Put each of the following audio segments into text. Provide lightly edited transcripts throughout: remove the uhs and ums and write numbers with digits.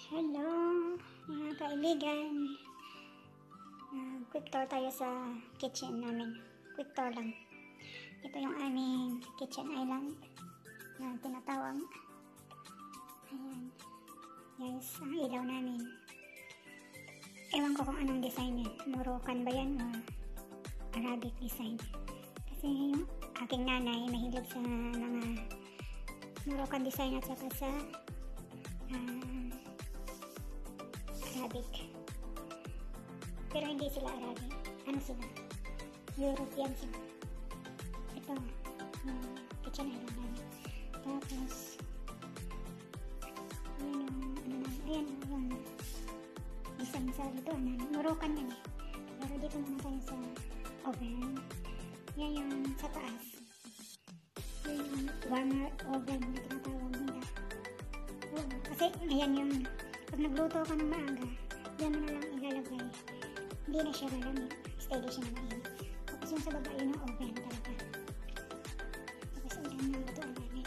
Hello mga kaibigan. Quick tour tayo sa kitchen namin. Quick tour lang. Ito yung aming kitchen island na tinatawag. Ayan. Guys, ang ilaw namin. Ewan ko kung anong design yan. Moroccan ba yan o Arabic design? Kasi yung aking nanay mahilig sa mga Moroccan design at saka sa Arabic. Pero hindi sila Arabic. Ano sila? European sila. Ito, yung kitchen island namin. Tapos, ayan yung design sa dito. Moroccan yan eh. Pero dito muna tayo sa oven. Yan yung sa taas. Yan yung warmer oven na tinatawag nila. Kasi ayan yung pag nagluto ka ng maaga, yan mo na lang ilalagay. Hindi na siya lalamig. Steady siya na mainit. Tapos yung sa baba, yun ang oven talaga. Tapos ayan yung lutuan namin.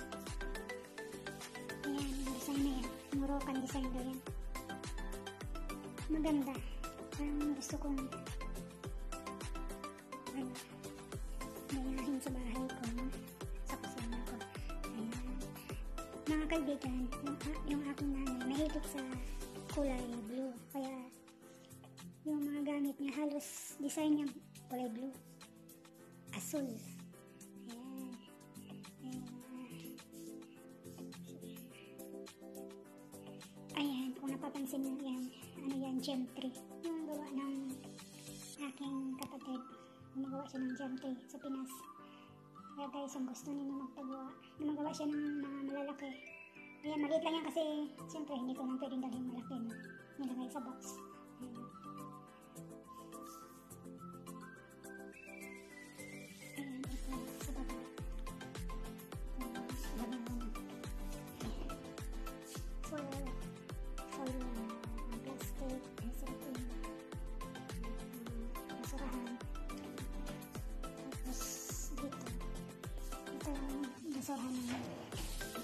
Ayan, yung design na yan. Moroccan design daw yan. Maganda. Parang gusto kong gayahin sa bahay ko. Sa kusina ko. Ayan. Mga kaibigan, yung aking nanay, mahilig sa kulay blue. Kaya, yung mga gamit niya, halos design niya kulay blue. Asul. Ayan. Ayan, kung napapansin niyo yan, ano yan, gem tree. Yung gawa ng aking kapatid. Gumagawa siya ng gem tree sa Pinas. Kaya guys, ang gusto ninyo magpagawa, magawa siya ng mga malalaki. Ayan, maliit lang yan kasi siyempre hindi ko lang pwedeng dalhin malaki, no? Nilagay sa box. Ayan. Ayan, ito sa baba. Lagyan ko na. Foil na plastic, recycling, basurahan. Tapos dito, ito yung basurahan namin.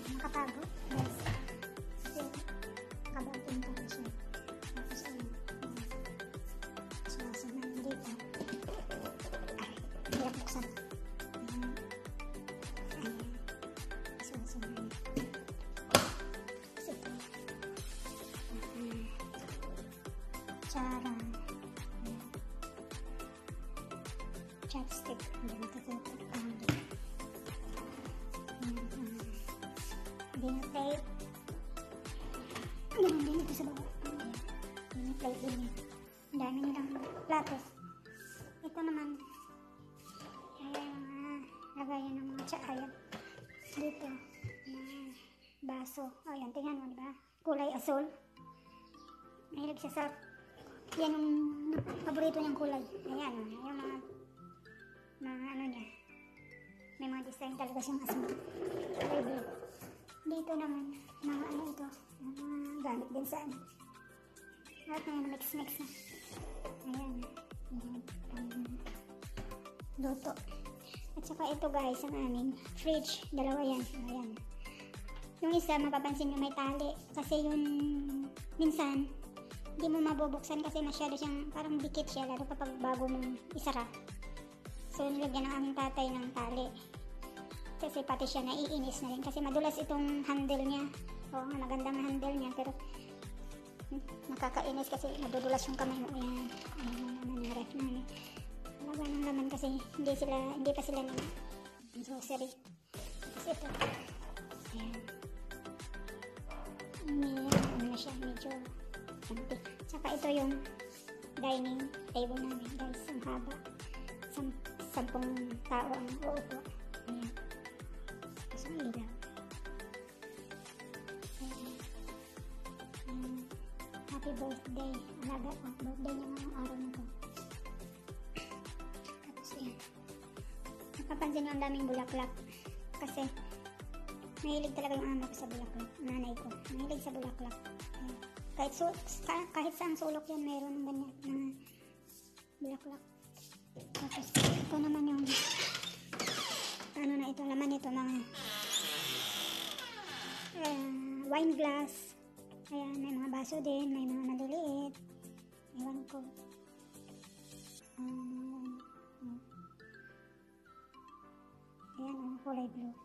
Nakatago, guys. Kasi kabating ko siya. Tapos ayun. Sumasag na dito. Ay, hirap buksan. Ayan. Ayan. Sumasag na yun. Tapos ito. Tsara. Ayan. Chopstick. Ganito dito. Dinner plate. Ganun din ito sa baba. Dinner plate din yan. Ang dami nilang plato. Ito naman ay lagayan ng mga tsaayan. Dito na baso. O yan, tingnan mo, diba? Kulay asul. Mahilig siya sa yan yung paborito niyang kulay. Ayan, yung mga ano niya. May mga design talaga siyang asul. Kulay blue. Dito naman, mga ano ito, mga gamit din sa ano. Lahat na yan, mix na. Ayan, luto. At saka ito guys, ang aming fridge. Dalawa yan. Ayan. Yung isa, mapapansin nyo may tali. Kasi yung minsan, hindi mo mabubuksan kasi masyado siyang, parang dikit siya, lalo kapag bago mong isara. So, nilagyan ng aming tatay ng tali. Kasi pati siya naiinis na rin kasi madulas itong handle niya. Oo nga, magandang handle niya pero nakakainis kasi madudulas yung kamay mo. Ayan, naman yung ref namin. Talaga ng laman kasi hindi pa sila ng grocery. Tapos ito. Ayan. Ano na siya, medyo empty. Tsaka ito yung dining table namin guys. Ang haba. 10 tao ang uupo. Ayan. Ang ilaw. Happy birthday. Alaga ko. Birthday niya ngayong araw na to. Tapos yan. Napapansin nyo ang daming bulaklak. Kasi mahilig talaga yung anak ko sa bulaklak. Nanay ko. Mahilig sa bulaklak. Kahit saan sulok yan, mayroon ng ganyan mga bulaklak. Tapos ito naman yung ano na ito, laman nito mga wine glass. Ayan, may mga baso din, may mga maliliit. Ewan ko. Ayan, kulay blue.